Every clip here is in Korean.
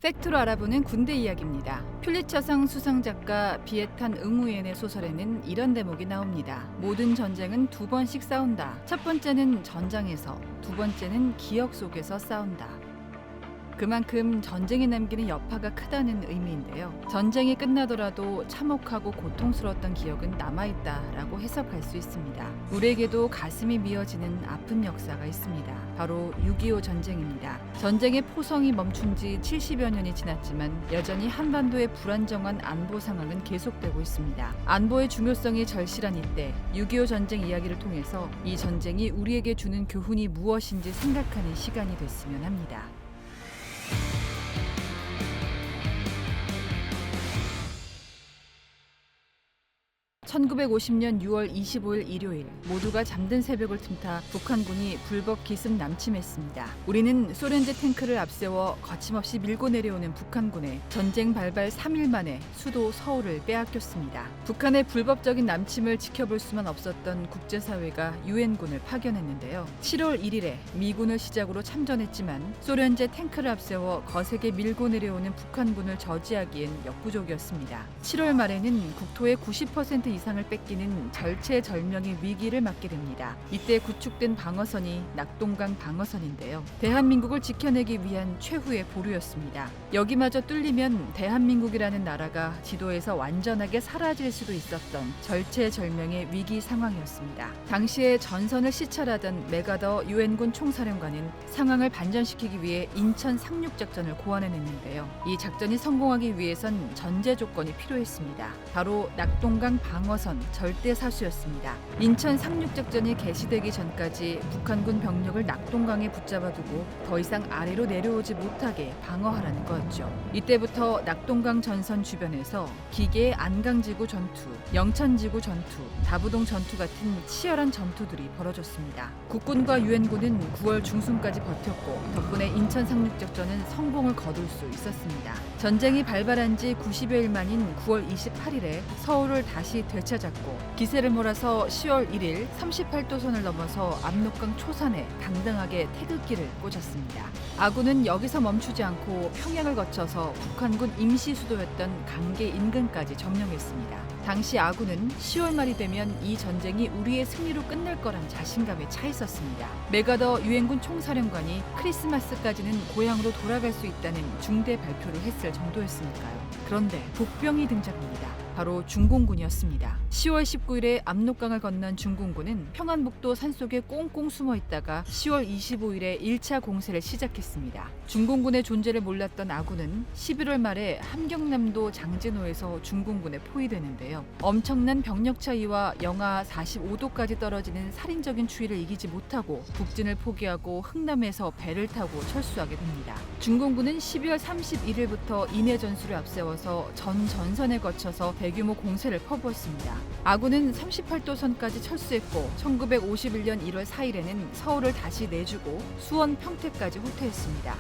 팩트로 알아보는 군대 이야기입니다. 퓰리처상 수상작가 비에탄 응우옌의 소설에는 이런 대목이 나옵니다. 모든 전쟁은 두 번씩 싸운다. 첫 번째는 전장에서, 두 번째는 기억 속에서 싸운다. 그만큼 전쟁이 남기는 여파가 크다는 의미인데요. 전쟁이 끝나더라도 참혹하고 고통스러웠던 기억은 남아있다라고 해석할 수 있습니다. 우리에게도 가슴이 미어지는 아픈 역사가 있습니다. 바로 6.25 전쟁입니다. 전쟁의 포성이 멈춘 지 70여 년이 지났지만 여전히 한반도의 불안정한 안보 상황은 계속되고 있습니다. 안보의 중요성이 절실한 이때 6.25 전쟁 이야기를 통해서 이 전쟁이 우리에게 주는 교훈이 무엇인지 생각하는 시간이 됐으면 합니다. 1950년 6월 25일 일요일, 모두가 잠든 새벽을 틈타 북한군이 불법 기습 남침했습니다. 우리는 소련제 탱크를 앞세워 거침없이 밀고 내려오는 북한군에 전쟁 발발 3일 만에 수도 서울을 빼앗겼습니다. 북한의 불법적인 남침을 지켜볼 수만 없었던 국제사회가 유엔군을 파견했는데요. 7월 1일에 미군을 시작으로 참전했지만 소련제 탱크를 앞세워 거세게 밀고 내려오는 북한군을 저지하기엔 역부족이었습니다. 7월 말에는 국토의 90% 이상을 뺏기는 절체절명의 위기를 맞게 됩니다. 이때 구축된 방어선이 낙동강 방어선인데요. 대한민국을 지켜내기 위한 최후의 보루였습니다. 여기마저 뚫리면 대한민국이라는 나라가 지도에서 완전하게 사라질 수도 있었던 절체절명의 위기 상황이었습니다. 당시에 전선을 시찰하던 메가더 유엔군 총사령관은 상황을 반전시키기 위해 인천 상륙작전을 고안해냈는데요. 이 작전이 성공하기 위해선 전제 조건이 필요했습니다. 바로 낙동강 방어선 절대사수였습니다. 인천 상륙작전이 개시되기 전까지 북한군 병력을 낙동강에 붙잡아두고 더 이상 아래로 내려오지 못하게 방어하라는 거였죠. 이때부터 낙동강 전선 주변에서 기계의 안강지구 전투, 영천지구 전투, 다부동 전투 같은 치열한 전투들이 벌어졌습니다. 국군과 유엔군은 9월 중순까지 버텼고 덕분에 인천 상륙작전은 성공을 거둘 수 있었습니다. 전쟁이 발발한 지 90여일 만인 9월 28일에 서울을 다시 되찾았고 기세를 몰아서 10월 1일 38도선을 넘어서 압록강 초산에 당당하게 태극기를 꽂았습니다. 아군은 여기서 멈추지 않고 평양을 거쳐서 북한군 임시 수도였던 강계 인근까지 점령했습니다. 당시 아군은 10월 말이 되면 이 전쟁이 우리의 승리로 끝날 거란 자신감에 차 있었습니다. 메가더 유엔군 총사령관이 크리스마스까지는 고향으로 돌아갈 수 있다는 중대 발표를 했을 정도였으니까요. 그런데 복병이 등장합니다. 바로 중공군이었습니다. 10월 19일에 압록강을 건넌 중공군은 평안북도 산속에 꽁꽁 숨어 있다가 10월 25일에 1차 공세를 시작했습니다. 중공군의 존재를 몰랐던 아군은 11월 말에 함경남도 장진호에서 중공군에 포위되는데요. 엄청난 병력 차이와 영하 45도까지 떨어지는 살인적인 추위를 이기지 못하고 북진을 포기하고 흥남에서 배를 타고 철수하게 됩니다. 중공군은 12월 31일부터 인해 전술을 앞세워서 전 전선에 거쳐서 대규모 공세를 퍼부었습니다. 아군은 38도선까지 철수했고 1951년 1월 4일에는 서울을 다시 내주고 수원 평택까지 후퇴했습니다.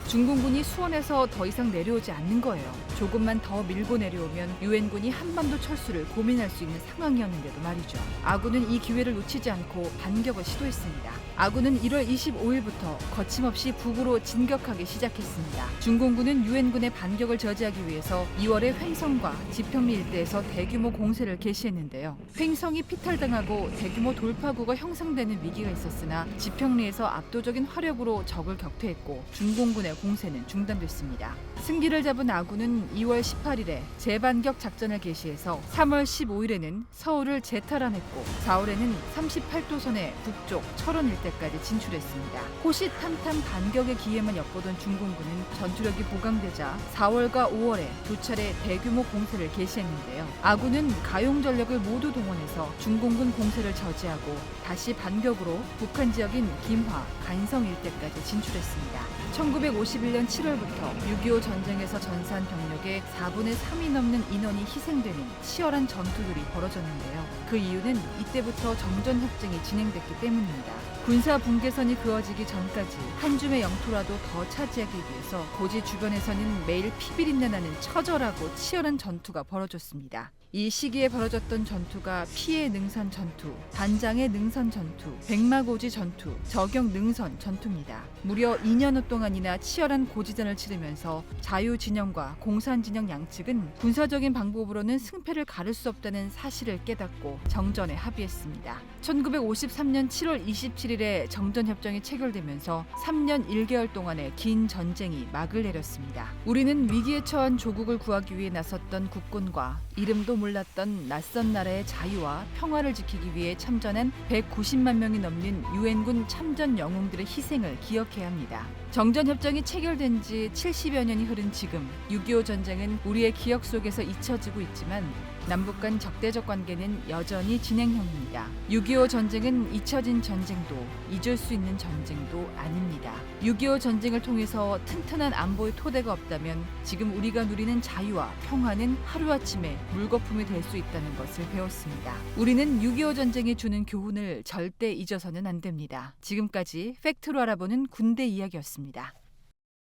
중공군이 수원에서 더 이상 내려오지 않는 거예요. 조금만 더 밀고 내려오면 유엔군이 한반도 철수를 고민할 수 있는 상황이었는데도 말이죠. 아군은 이 기회를 놓치지 않고 반격을 시도했습니다. 아군은 1월 25일부터 거침없이 북으로 진격하기 시작했습니다. 중공군은 유엔군의 반격을 저지하기 위해서 2월에 횡성과 지평리 일대에서 대규모 공세를 개시했는데요. 횡성이 피탈당하고 대규모 돌파구가 형성되는 위기가 있었으나 지평리에서 압도적인 화력으로 적을 격퇴했고 중공군의 공세는 중단됐습니다. 승기를 잡은 아군은 2월 18일에 재반격 작전을 개시해서 3월 15일에는 서울을 재탈환했고 4월에는 38도선의 북쪽 철원 일대까지 진출했습니다. 호시탐탐 반격의 기회만 엿보던 중공군은 전투력이 보강되자 4월과 5월에 두 차례 대규모 공세를 개시했는데요. 아군은 가용 전력을 모두 동원해서 중공군 공세를 저지하고 다시 반격으로 북한 지역인 김화, 간성 일대까지 진출했습니다. 1951년 7월부터 6.25 전쟁에서 전사한 병력의 4분의 3이 넘는 인원이 희생되는 치열한 전투들이 벌어졌는데요. 그 이유는 이때부터 정전협정이 진행됐기 때문입니다. 군사 분계선이 그어지기 전까지 한 줌의 영토라도 더 차지하기 위해서 고지 주변에서는 매일 피비린내 나는 처절하고 치열한 전투가 벌어졌습니다. 이 시기에 벌어졌던 전투가 피해 능선 전투, 단장의 능선 전투, 백마고지 전투, 저격 능선 전투입니다. 무려 2년여 동안이나 치열한 고지전을 치르면서 자유진영과 공산진영 양측은 군사적인 방법으로는 승패를 가를 수 없다는 사실을 깨닫고 정전에 합의했습니다. 1953년 7월 27일에 정전협정이 체결되면서 3년 1개월 동안의 긴 전쟁이 막을 내렸습니다. 우리는 위기에 처한 조국을 구하기 위해 나섰던 국군과 이름도 몰랐던 낯선 나라의 자유와 평화를 지키기 위해 참전한 190만 명이 넘는 유엔군 참전 영웅들의 희생을 기억해야 합니다. 정전협정이 체결된 지 70여 년이 흐른 지금 6.25 전쟁은 우리의 기억 속에서 잊혀지고 있지만 남북 간 적대적 관계는 여전히 진행형입니다. 6.25 전쟁은 잊혀진 전쟁도 잊을 수 있는 전쟁도 아닙니다. 6.25 전쟁을 통해서 튼튼한 안보의 토대가 없다면 지금 우리가 누리는 자유와 평화는 하루아침에 물거품이 될 수 있다는 것을 배웠습니다. 우리는 6.25 전쟁이 주는 교훈을 절대 잊어서는 안 됩니다. 지금까지 팩트로 알아보는 군대 이야기였습니다.